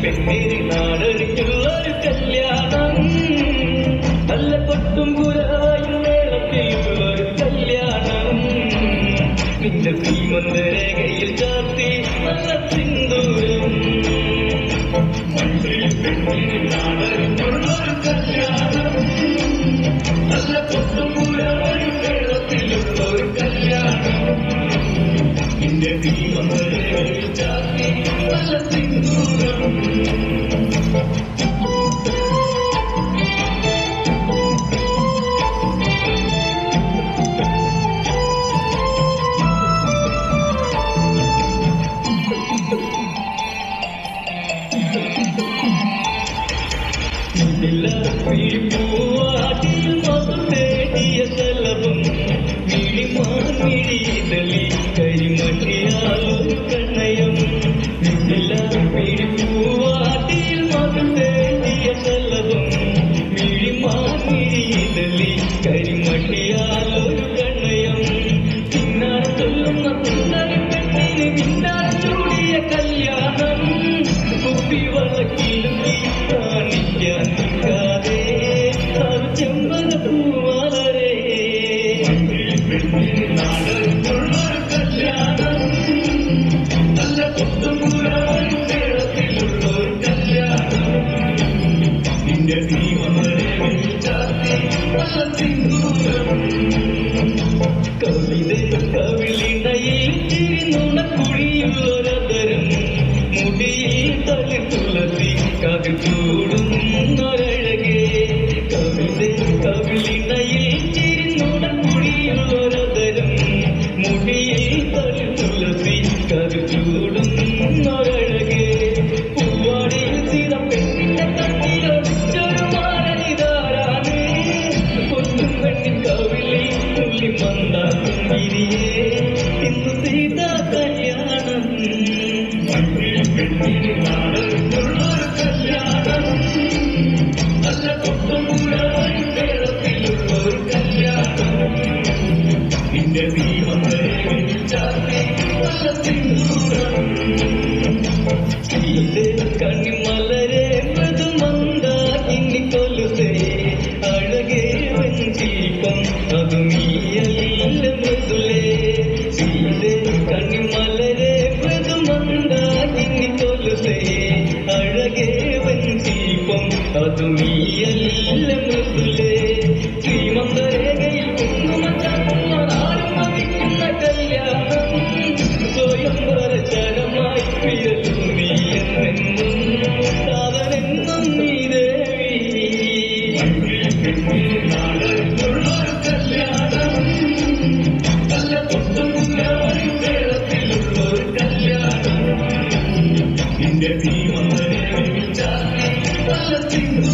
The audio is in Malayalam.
പെണ്ണേരി നാടൊരുക്കുള്ളൊരു കല്യാണം, നല്ല കൊട്ടും കുരായും മേളത്തിലുള്ളൊരു കല്യാണം. നിന്റെ ശ്രീമന്തരേഖയിൽ ചാർത്തി നല്ല സിന്ദൂരം, പെണ്ണേരി നാടൊരുക്കുള്ളൊരു കല്യാണം, നല്ല കൊട്ടും കുരായും മേളത്തിലുള്ളൊരു കല്യാണം. നിന്റെ ശ്രീമന്തരേഖയിൽ ചാർത്തി നല്ല സിന്ദൂരം. പൂവാട്ടിൽ മതം തേടിയ ശലഭം മിഴിമാമിഴിതലി കരിമണിയാലൊരു കണ്ണയം. പൂവാട്ടിൽ മതം തേടിയ ശലഭം മിഴിമാമിഴിതലി കരിമണിയാലൊരു കണ്ണയം. പിന്നാർ ചൊല്ലുന്ന സുന്ദരി പെണ്ണിന് പിന്നാർ ചൂടിയ കല്യാണം, കുപ്പി വളക്കിലും കാണിക്കാൻ നിൽക്കാതെ ചെമ്പകപ്പൂവാലരേ. നാടൊരുക്കുള്ളൊരു കല്യാണം, നല്ല കൊത്തുകൂരായും കേരളത്തിലുള്ളൊരു കല്യാണം. നിന്റെ ജീവനരേഖയിൽ ചാർത്തി നല്ല സിന്ദൂരം. കവിളിണയിൽ ചിരിനുണക്കുഴിയുള്ളൊരതരം, മുടിയിൽ തളി തുളസി കവിൾ ചൂടുന്നൊരഴകേ. കവിളിണയിൽ ചിരിനുണക്കുഴിയുള്ളൊരതരം, മുടിയിൽ തളി തുളസി കവിൾ ചൂടുന്നൊരഴകേ. പൂവാടിയിൽ സ്ഥിര പെണ്ണിന്റെ കണ്ണിലൊടിച്ചൊരു മാരനിതാരാണ്, പൊന്നും പെണ്ണി കവിളിൽ തുള്ളി മന്ദാക്കും ഗിരിയേ. ഇന്ന് സീതാ കല്യാണം, പെണ്ണിന് നാടൊരുക്കുള്ളൊരു കല്യാണം, നല്ല കൊട്ടുകൂരായും കേരളത്തിലുള്ളൊരു കല്യാണം. നിന്റെ ജീവനരേഖയിൽ ചാർത്തി നല്ല സിന്ദൂരം. കണിമലരെ മൃദുമന്ദാകിനി കൊലുസേ, അഴകേ വഞ്ചീപം അതുമീയല്ല മൃദുലേ. കണിമലരെ മൃദുമന്ദാകിനി കൊലുസേ, അഴകേ വഞ്ചീപം അതുമീയല്ല മൃദുലേ. ശ്രീമന്തരേഖയിൽ കുങ്കുമച്ചാർത്തുന്നതാരും മതിക്കുന്ന കല്യാണം, സ്വയംവര ചരമായി പിയലും നീ എന്നെന്നും സാധനെന്നും നീ ദേവി. നാടൊരുക്കുള്ളൊരു കല്യാണം, നല്ല കൊട്ടുകൂരായും കേരളത്തിലുള്ളൊരു കല്യാണം. നിന്റെ ജീവനരേഖയിൽ ചാർത്തി നല്ല സിന്ദൂരം.